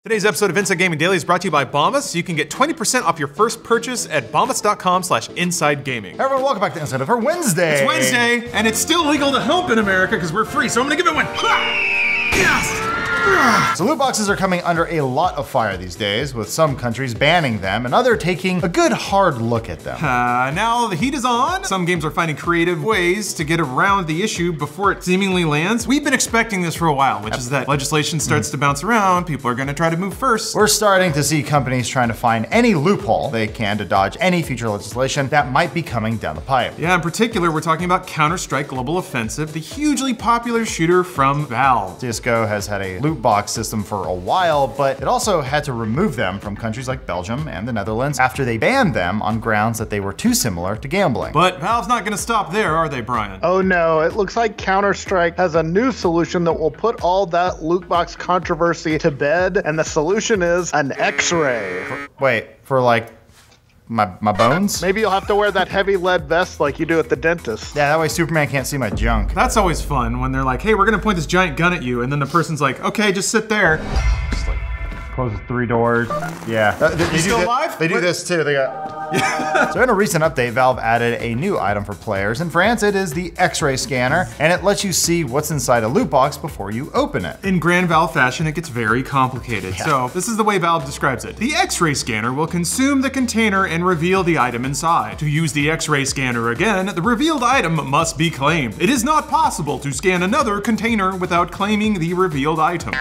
Today's episode of Inside Gaming Daily is brought to you by Bombas. You can get 20% off your first purchase at bombas.com/insidegaming. Hey everyone, welcome back to Inside for Wednesday. It's Wednesday, and it's still legal to hump in America because we're free, so I'm gonna give it one. Yes! So loot boxes are coming under a lot of fire these days, with some countries banning them and others taking a good hard look at them. Now the heat is on. Some games are finding creative ways to get around the issue before it seemingly lands. We've been expecting this for a while, which is that legislation starts to bounce around, people are gonna try to move first. We're starting to see companies trying to find any loophole they can to dodge any future legislation that might be coming down the pipe. Yeah, in particular, we're talking about CounterStrike Global Offensive, the hugely popular shooter from Valve. CSGO has had a loot box system for a while, but it also had to remove them from countries like Belgium and the Netherlands after they banned them on grounds that they were too similar to gambling. But Valve's not gonna stop there, are they, Brian? Oh no, it looks like CounterStrike has a new solution that will put all that loot box controversy to bed, and the solution is an X-ray. Wait, for like my bones? Maybe you'll have to wear that heavy lead vest like you do at the dentist. Yeah, that way Superman can't see my junk. That's always fun when they're like, hey, we're gonna point this giant gun at you, and then the person's like, okay, just sit there. Just like closes 3 doors. Yeah. You still alive? They do this too. They got. So in a recent update, Valve added a new item for players. In France, it is the X-ray scanner, and it lets you see what's inside a loot box before you open it. In grand Valve fashion, it gets very complicated. Yeah. So this is the way Valve describes it. The X-ray scanner will consume the container and reveal the item inside. To use the X-ray scanner again, the revealed item must be claimed. It is not possible to scan another container without claiming the revealed item.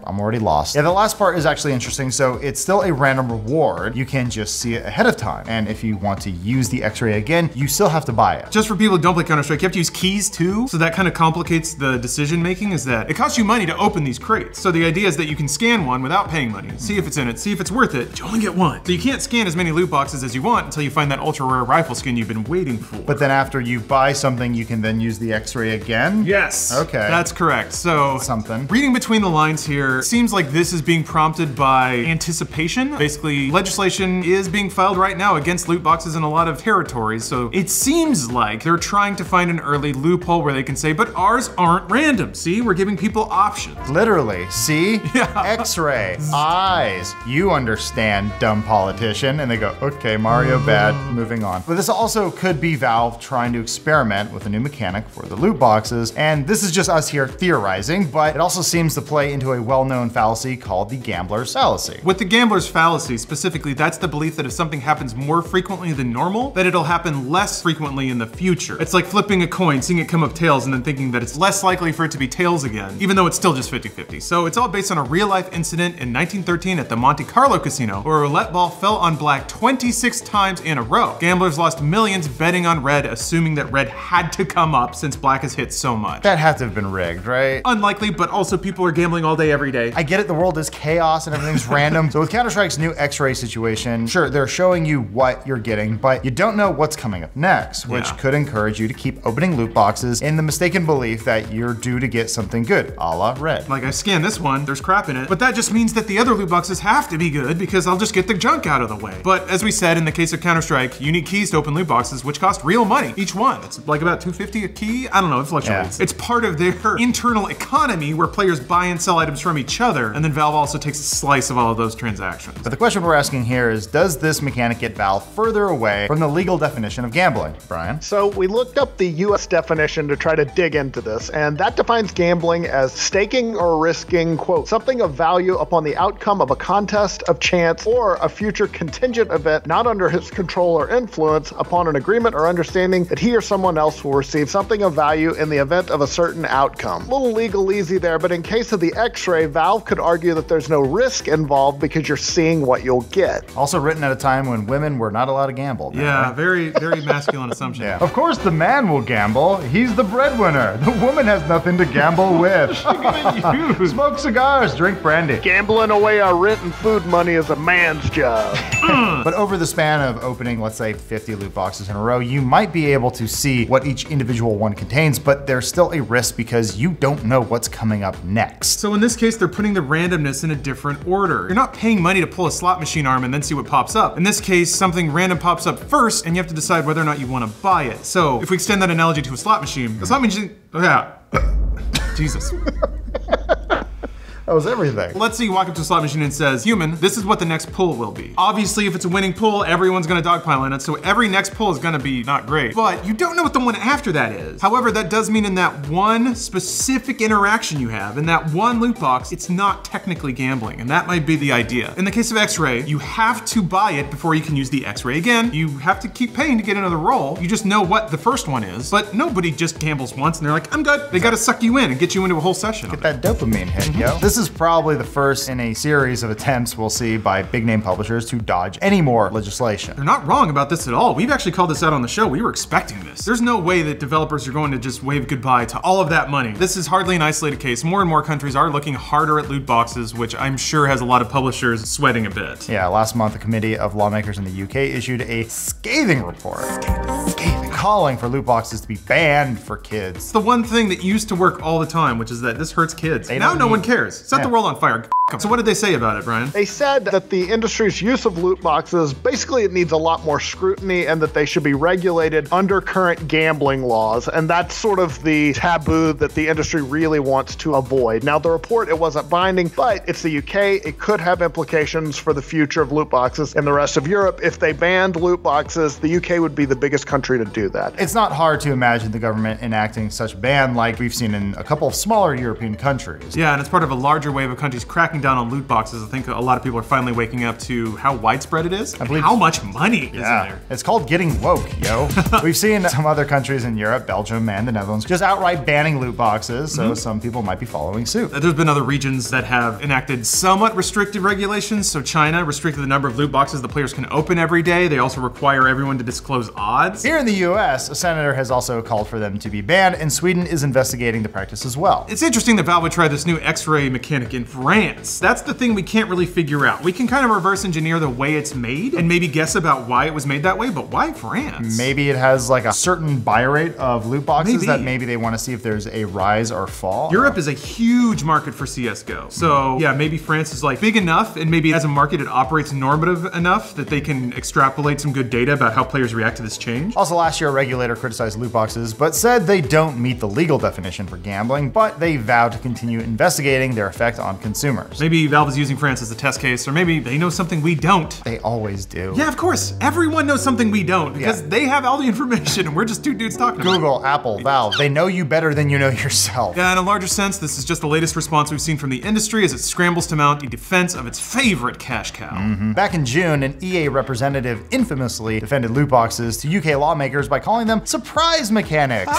I'm already lost. Yeah, the last part is actually interesting. So it's still a random reward. You can just see it ahead of time. And if you want to use the X-ray again, you still have to buy it. Just for people who don't play Counter-Strike, you have to use keys too. So that kind of complicates the decision making, is that it costs you money to open these crates. So the idea is that you can scan one without paying money, see if it's in it, see if it's worth it, but you only get one. So you can't scan as many loot boxes as you want until you find that ultra rare rifle skin you've been waiting for. But then after you buy something, you can then use the X-ray again? Yes. Okay. That's correct. So something. Reading between the lines here, seems like this is being prompted by anticipation. Basically, legislation is being filed right now against loot boxes in a lot of territories. So it seems like they're trying to find an early loophole where they can say, but ours aren't random. See, we're giving people options. Literally, see? Yeah. X-ray, eyes. You understand, dumb politician. And they go, okay, Mario bad, moving on. But this also could be Valve trying to experiment with a new mechanic for the loot boxes. And this is just us here theorizing, but it also seems to play into a well-known fallacy called the Gamblers Fallacy. With the Gamblers Fallacy specifically, that's the belief that if something happens more frequently than normal, that it'll happen less frequently in the future. It's like flipping a coin, seeing it come up tails, and then thinking that it's less likely for it to be tails again, even though it's still just 50-50. So it's all based on a real life incident in 1913 at the Monte Carlo casino, where a roulette ball fell on black 26 times in a row. Gamblers lost millions betting on red, assuming that red had to come up since black has hit so much. That had to have been rigged, right? Unlikely, but also people are gambling all day, every day. I get it, the world is chaos and everything's random. So with Counter-Strike's new X-ray situation, sure, they're showing you what you're getting, but you don't know what's coming up next, which could encourage you to keep opening loot boxes in the mistaken belief that you're due to get something good, a la red. Like I scanned this one, there's crap in it, but that just means that the other loot boxes have to be good because I'll just get the junk out of the way. But as we said, in the case of Counter-Strike, you need keys to open loot boxes, which cost real money, each one. It's like about $250 a key. I don't know, it fluctuates. Yeah. It's part of their internal economy where players buy and sell items from each other, and then Valve also takes a slice of all of those transactions. But the question we're asking here is, does this mechanic get Valve further away from the legal definition of gambling? Brian? So we looked up the US definition to try to dig into this, and that defines gambling as staking or risking, quote, something of value upon the outcome of a contest of chance or a future contingent event not under his control or influence upon an agreement or understanding that he or someone else will receive something of value in the event of a certain outcome. A little legalese there, but in case of the X-ray, Valve could argue that there's no risk involved because you're seeing what you'll get. Also written at a time when women were not allowed to gamble. Yeah, right? very masculine assumption. Yeah. Of course the man will gamble. He's the breadwinner. The woman has nothing to gamble with. Smoke cigars, drink brandy. Gambling away our rent and food money is a man's job. But over the span of opening, let's say 50 loot boxes in a row, you might be able to see what each individual one contains, but there's still a risk because you don't know what's coming up next. So in this case, they're putting the randomness in a different order. You're not paying money to pull a slot machine arm and then see what pops up. In this case, something random pops up first, and you have to decide whether or not you want to buy it. So if we extend that analogy to a slot machine, oh yeah, Jesus. That was everything. Let's say you walk up to a slot machine and says, human, this is what the next pull will be. Obviously, if it's a winning pull, everyone's gonna dogpile on it, so every next pull is gonna be not great. But you don't know what the one after that is. However, that does mean in that one specific interaction you have, in that one loot box, it's not technically gambling, and that might be the idea. In the case of X-Ray, you have to buy it before you can use the X-Ray again. You have to keep paying to get another roll. You just know what the first one is, but nobody just gambles once and they're like, I'm good. They gotta suck you in and get you into a whole session. Get that dopamine hit, yo. This is probably the first in a series of attempts we'll see by big name publishers to dodge any more legislation. They're not wrong about this at all. We've actually called this out on the show. We were expecting this. There's no way that developers are going to just wave goodbye to all of that money. This is hardly an isolated case. More and more countries are looking harder at loot boxes, which I'm sure has a lot of publishers sweating a bit. Yeah, last month a committee of lawmakers in the UK issued a scathing report. Scathing. Calling for loot boxes to be banned for kids. It's the one thing that used to work all the time, which is that this hurts kids. Now no one cares. Set the world on fire. So what did they say about it, Brian? They said that the industry's use of loot boxes, basically it needs a lot more scrutiny and that they should be regulated under current gambling laws. And that's sort of the taboo that the industry really wants to avoid. Now, the report, it wasn't binding, but it's the UK. It could have implications for the future of loot boxes in the rest of Europe. If they banned loot boxes, the UK would be the biggest country to do that. It's not hard to imagine the government enacting such ban like we've seen in a couple of smaller European countries. Yeah, and it's part of a larger wave of countries cracking down on loot boxes. I think a lot of people are finally waking up to how widespread it is and how much money is in there. It's called getting woke, yo. We've seen some other countries in Europe, Belgium and the Netherlands, just outright banning loot boxes, so some people might be following suit. There's been other regions that have enacted somewhat restrictive regulations. So China restricted the number of loot boxes the players can open every day. They also require everyone to disclose odds. Here in the US, a senator has also called for them to be banned, and Sweden is investigating the practice as well. It's interesting that Valve would try this new X-ray mechanic in France. That's the thing we can't really figure out. We can kind of reverse engineer the way it's made and maybe guess about why it was made that way, but why France? Maybe it has like a certain buy rate of loot boxes that maybe they want to see if there's a rise or fall. Europe is a huge market for CSGO. So yeah, maybe France is like big enough and maybe as a market it operates normative enough that they can extrapolate some good data about how players react to this change. Also last year, a regulator criticized loot boxes, but said they don't meet the legal definition for gambling, but they vowed to continue investigating their effect on consumers. Maybe Valve is using France as a test case, or maybe they know something we don't. They always do. Yeah, of course. Everyone knows something we don't because they have all the information and we're just two dudes talking about it. Google, Apple, Valve, they know you better than you know yourself. Yeah, in a larger sense, this is just the latest response we've seen from the industry as it scrambles to mount a defense of its favorite cash cow. Back in June, an EA representative infamously defended loot boxes to UK lawmakers by calling them surprise mechanics.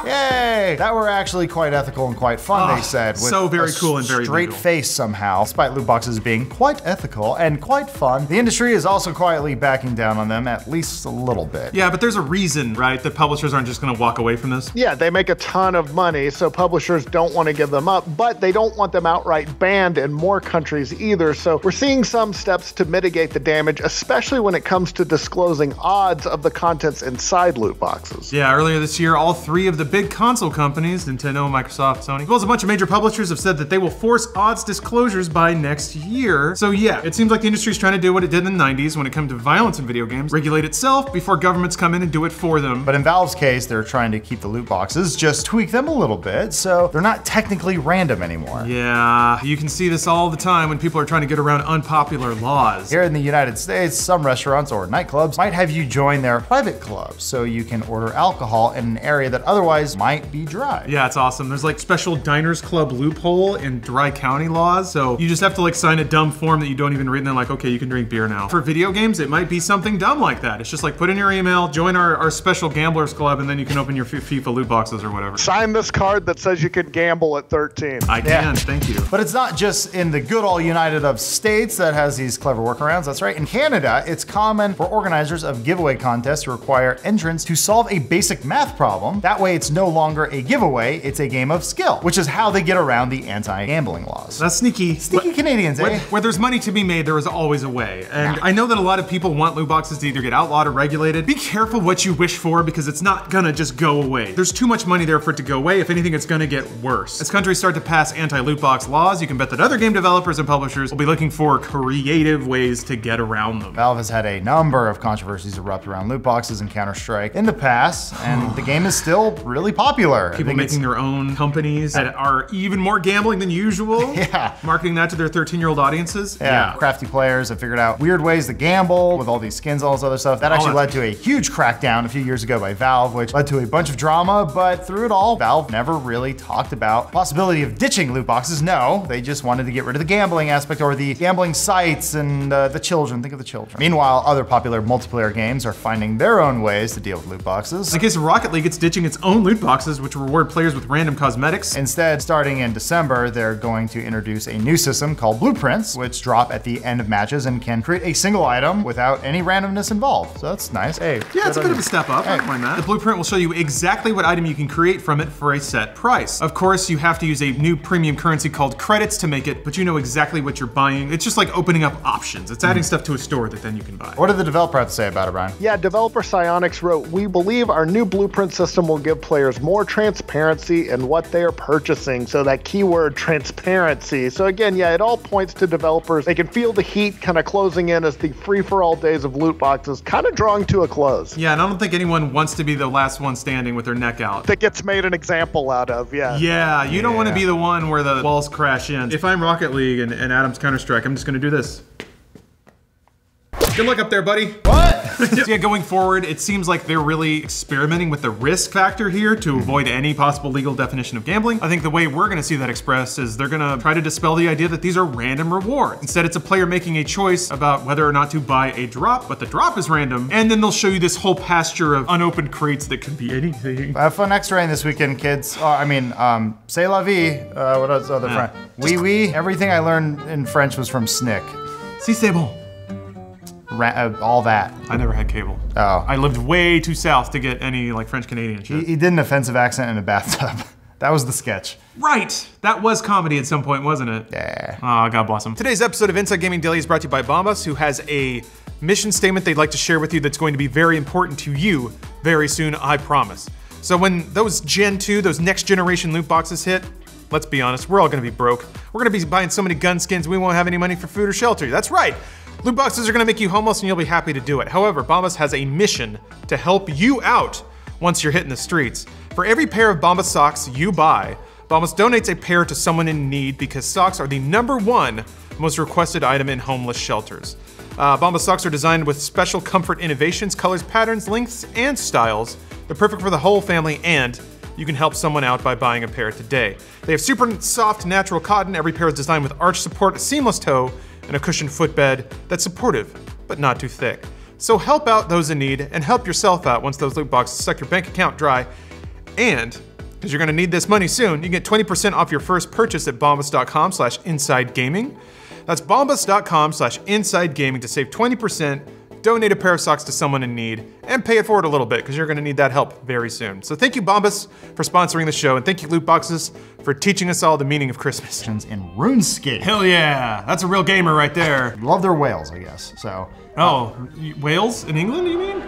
Yay! That were actually quite ethical and quite fun, they said. With so very cool and very straight legal. face somehow, despite loot boxes being quite ethical and quite fun. The industry is also quietly backing down on them, at least a little bit. Yeah, but there's a reason, right? That publishers aren't just gonna walk away from this. Yeah, they make a ton of money, so publishers don't want to give them up, but they don't want them outright banned in more countries either. So we're seeing some steps to mitigate the damage, especially when it comes to disclosing odds of the contents inside loot boxes. Yeah, earlier this year, all three of the big console companies, Nintendo, Microsoft, Sony, as well as a bunch of major publishers have said that they will force odds disclosures by next year. So yeah, it seems like the industry's trying to do what it did in the 90s when it comes to violence in video games, regulate itself before governments come in and do it for them. But in Valve's case, they're trying to keep the loot boxes, just tweak them a little bit, so they're not technically random anymore. Yeah, you can see this all the time when people are trying to get around unpopular laws. Here in the United States, some restaurants or nightclubs might have you join their private club, so you can order alcohol in an area that otherwise might be dry. Yeah, it's awesome. There's like special diners club loophole in dry county laws, so you just have to like sign a dumb form that you don't even read and they're like, okay, you can drink beer now. For video games, it might be something dumb like that. It's just like put in your email, join our special gamblers club, and then you can open your FIFA loot boxes or whatever. Sign this card that says you can gamble at 13. I can, thank you. But it's not just in the good old United of States that has these clever workarounds. That's right. In Canada, it's common for organizers of giveaway contests to require entrants to solve a basic math problem. That way, it's no longer a giveaway, it's a game of skill, which is how they get around the anti-gambling laws. That's sneaky. Sneaky Canadians, eh? Where there's money to be made, there is always a way. And I know that a lot of people want loot boxes to either get outlawed or regulated. Be careful what you wish for because it's not gonna just go away. There's too much money there for it to go away. If anything, it's gonna get worse. As countries start to pass anti-loot box laws, you can bet that other game developers and publishers will be looking for creative ways to get around them. Valve has had a number of controversies erupt around loot boxes and CounterStrike in the past, and the game is still really popular. People making their own companies that are even more gambling than usual. Yeah, Marketing that to their 13-year-old audiences. Yeah. Crafty players have figured out weird ways to gamble with all these skins, all this other stuff. That actually led to a huge crackdown a few years ago by Valve, which led to a bunch of drama, but through it all, Valve never really talked about possibility of ditching loot boxes. No, they just wanted to get rid of the gambling aspect or the gambling sites and the children. Think of the children. Meanwhile, other popular multiplayer games are finding their own ways to deal with loot boxes. In the case of Rocket League, it's ditching its own loot boxes, which reward players with random cosmetics. Instead, starting in December, they're going to introduce a new system called Blueprints, which drop at the end of matches and can create a single item without any randomness involved. So that's nice. Hey, yeah, it's a bit of a step up. I don't mind that. The blueprint will show you exactly what item you can create from it for a set price. Of course, you have to use a new premium currency called credits to make it, but you know exactly what you're buying. It's just like opening up options. It's adding stuff to a store that then you can buy. What did the developer have to say about it, Brian? Yeah, developer Psyonix wrote, "We believe our new blueprint system will give players more transparency in what they are purchasing." So that keyword transparency. So again, yeah, it all points to developers. They can feel the heat kind of closing in as the free-for-all days of loot boxes kind of drawing to a close. Yeah, and I don't think anyone wants to be the last one standing with their neck out. That gets made an example out of, yeah. Yeah, you don't want to be the one where the walls crash in. If I'm Rocket League and Adam's CounterStrike, I'm just going to do this. Good luck up there, buddy. What? So yeah, going forward, it seems like they're really experimenting with the risk factor here to avoid any possible legal definition of gambling. I think the way we're gonna see that expressed is they're gonna try to dispel the idea that these are random rewards. Instead, it's a player making a choice about whether or not to buy a drop, but the drop is random, and then they'll show you this whole pasture of unopened crates that could be anything. Have fun X-raying this weekend, kids. C'est la vie. What else? Other friend? Oui, oui. Everything I learned in French was from Snick. Si c'est bon. All that. I never had cable. Oh. I lived way too south to get any like French Canadian shit. He did an offensive accent in a bathtub. That was the sketch. Right! That was comedy at some point, wasn't it? Yeah. Oh, God bless him. Today's episode of Inside Gaming Daily is brought to you by Bombas, who has a mission statement they'd like to share with you that's going to be very important to you very soon, I promise. So when those Gen 2, those next generation loot boxes hit, let's be honest, we're all gonna be broke. We're gonna be buying so many gun skins we won't have any money for food or shelter. That's right! Loot boxes are gonna make you homeless and you'll be happy to do it. However, Bombas has a mission to help you out once you're hitting the streets. For every pair of Bombas socks you buy, Bombas donates a pair to someone in need because socks are the #1 most requested item in homeless shelters. Bombas socks are designed with special comfort innovations, colors, patterns, lengths, and styles. They're perfect for the whole family, and you can help someone out by buying a pair today. They have super soft, natural cotton. Every pair is designed with arch support, a seamless toe, and a cushioned footbed that's supportive, but not too thick. So help out those in need and help yourself out once those loot boxes suck your bank account dry. And, because you're gonna need this money soon, you can get 20% off your first purchase at bombas.com/insidegaming. That's bombas.com/insidegaming to save 20%, donate a pair of socks to someone in need, and pay it forward a little bit because you're gonna need that help very soon. So thank you, Bombas, for sponsoring the show, and thank you, Loot Boxes, for teaching us all the meaning of Christmas. In RuneScape. Hell yeah, that's a real gamer right there. Love their whales, I guess, so. Oh, Wales in England, you mean?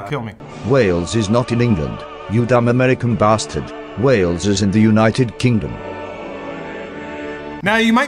Kill me. Wales is not in England, you dumb American bastard. Wales is in the United Kingdom. Now you might